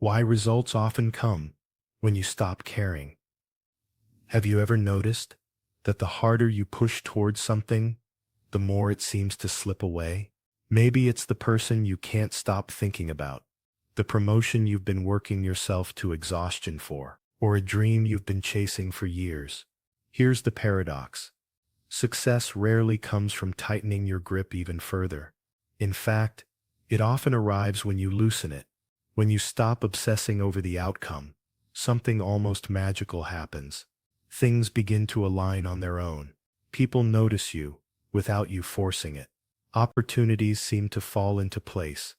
Why results often come when you stop caring. Have you ever noticed that the harder you push towards something, the more it seems to slip away? Maybe it's the person you can't stop thinking about, the promotion you've been working yourself to exhaustion for, or a dream you've been chasing for years. Here's the paradox. Success rarely comes from tightening your grip even further. In fact, it often arrives when you loosen it. When you stop obsessing over the outcome, something almost magical happens. Things begin to align on their own. People notice you without you forcing it. Opportunities seem to fall into place,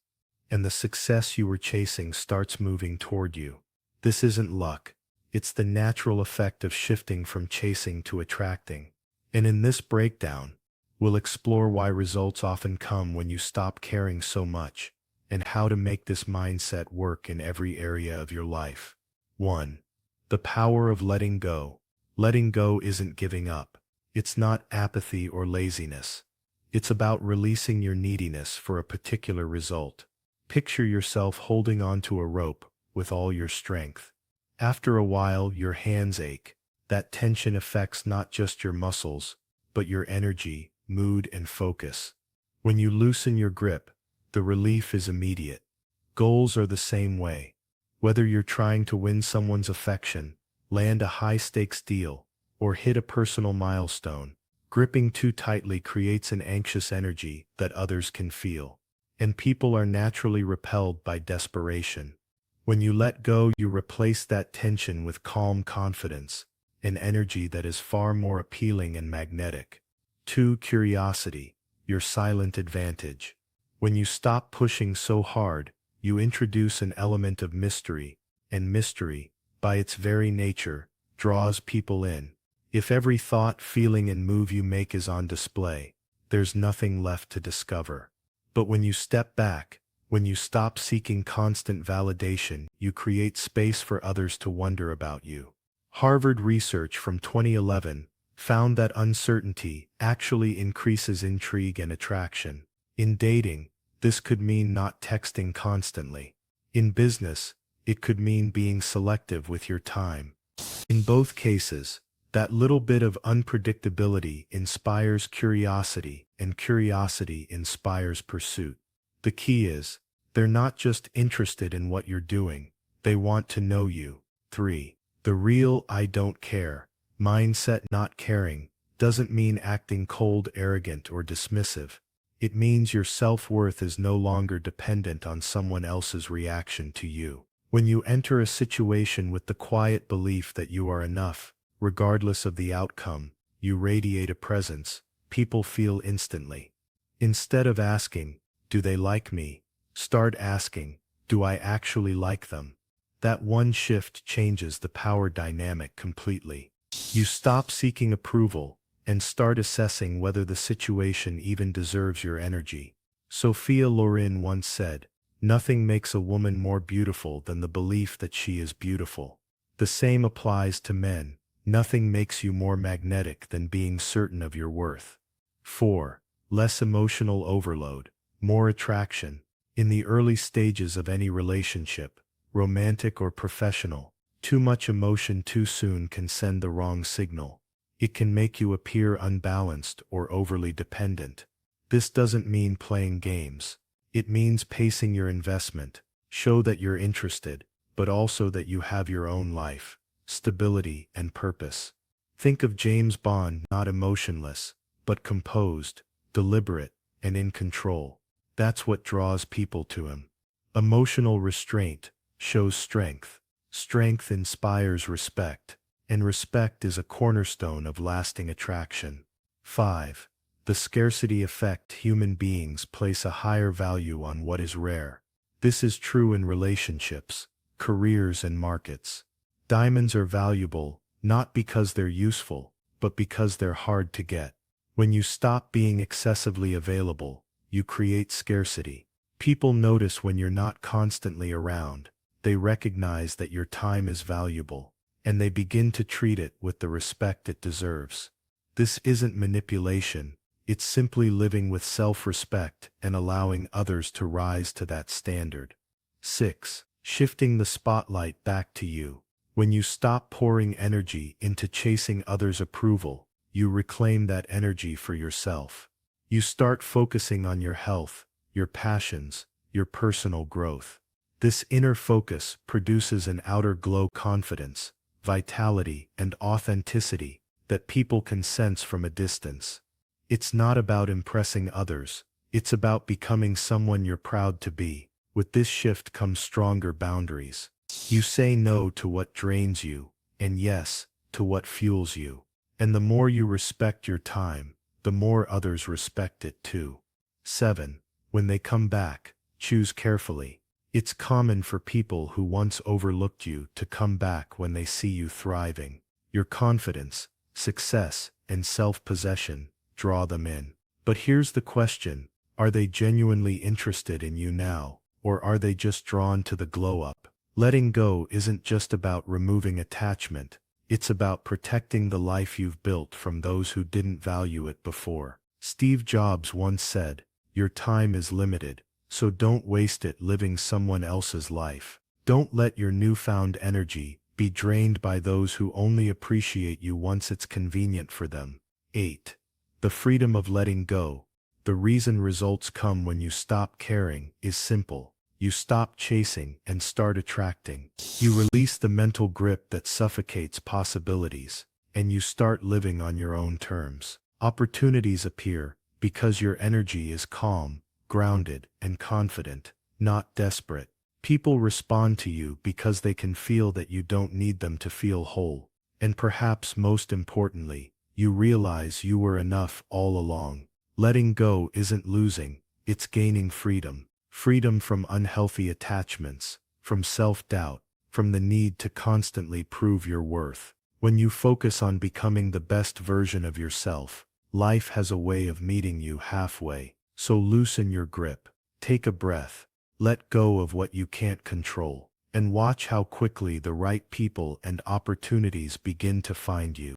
and the success you were chasing starts moving toward you. This isn't luck. It's the natural effect of shifting from chasing to attracting. And in this breakdown, we'll explore why results often come when you stop caring so much, and how to make this mindset work in every area of your life. 1. The power of letting go. Letting go isn't giving up. It's not apathy or laziness. It's about releasing your neediness for a particular result. Picture yourself holding onto a rope with all your strength. After a while, your hands ache. That tension affects not just your muscles, but your energy, mood, and focus. When you loosen your grip, the relief is immediate. Goals are the same way. Whether you're trying to win someone's affection, land a high-stakes deal, or hit a personal milestone, gripping too tightly creates an anxious energy that others can feel. And people are naturally repelled by desperation. When you let go, you replace that tension with calm confidence, an energy that is far more appealing and magnetic. 2. Curiosity, your silent advantage. When you stop pushing so hard, you introduce an element of mystery, and mystery, by its very nature, draws people in. If every thought, feeling, and move you make is on display, there's nothing left to discover. But when you step back, when you stop seeking constant validation, you create space for others to wonder about you. Harvard research from 2011 found that uncertainty actually increases intrigue and attraction. In dating, this could mean not texting constantly. In business, it could mean being selective with your time. In both cases, that little bit of unpredictability inspires curiosity, and curiosity inspires pursuit. The key is, they're not just interested in what you're doing, they want to know you. 3. The real "I don't care" mindset. Not caring doesn't mean acting cold, arrogant, or dismissive. It means your self-worth is no longer dependent on someone else's reaction to you. When you enter a situation with the quiet belief that you are enough, regardless of the outcome, you radiate a presence people feel instantly. Instead of asking, "Do they like me?" start asking, "Do I actually like them?" That one shift changes the power dynamic completely. You stop seeking approval and start assessing whether the situation even deserves your energy. Sophia Loren once said, "Nothing makes a woman more beautiful than the belief that she is beautiful." The same applies to men. Nothing makes you more magnetic than being certain of your worth. 4. Less emotional overload, more attraction. In the early stages of any relationship, romantic or professional, too much emotion too soon can send the wrong signal. It can make you appear unbalanced or overly dependent. This doesn't mean playing games. It means pacing your investment. Show that you're interested, but also that you have your own life, stability, and purpose. Think of James Bond, not emotionless, but composed, deliberate, and in control. That's what draws people to him. Emotional restraint shows strength. Strength inspires respect, and respect is a cornerstone of lasting attraction. 5. The scarcity effect. Human beings place a higher value on what is rare. This is true in relationships, careers, and markets. Diamonds are valuable, not because they're useful, but because they're hard to get. When you stop being excessively available, you create scarcity. People notice when you're not constantly around. They recognize that your time is valuable, and they begin to treat it with the respect it deserves. This isn't manipulation, it's simply living with self-respect and allowing others to rise to that standard. 6. shifting the spotlight back to you. When you stop pouring energy into chasing others' approval, you reclaim that energy for yourself. You start focusing on your health, your passions, your personal growth. This inner focus produces an outer glow, confidence, vitality, and authenticity that people can sense from a distance. It's not about impressing others, it's about becoming someone you're proud to be. With this shift comes stronger boundaries. You say no to what drains you, and yes to what fuels you. And the more you respect your time, the more others respect it too. 7. When they come back, choose carefully. It's common for people who once overlooked you to come back when they see you thriving. Your confidence, success, and self-possession draw them in. But here's the question: are they genuinely interested in you now, or are they just drawn to the glow-up? Letting go isn't just about removing attachment, it's about protecting the life you've built from those who didn't value it before. Steve Jobs once said, "Your time is limited, so don't waste it living someone else's life." Don't let your newfound energy be drained by those who only appreciate you once it's convenient for them. 8. The freedom of letting go. The reason results come when you stop caring is simple. You stop chasing and start attracting. You release the mental grip that suffocates possibilities, and you start living on your own terms. Opportunities appear because your energy is calm, grounded, and confident, not desperate. People respond to you because they can feel that you don't need them to feel whole. And perhaps most importantly, you realize you were enough all along. Letting go isn't losing, it's gaining freedom. Freedom from unhealthy attachments, from self-doubt, from the need to constantly prove your worth. When you focus on becoming the best version of yourself, life has a way of meeting you halfway. So loosen your grip, take a breath, let go of what you can't control, and watch how quickly the right people and opportunities begin to find you.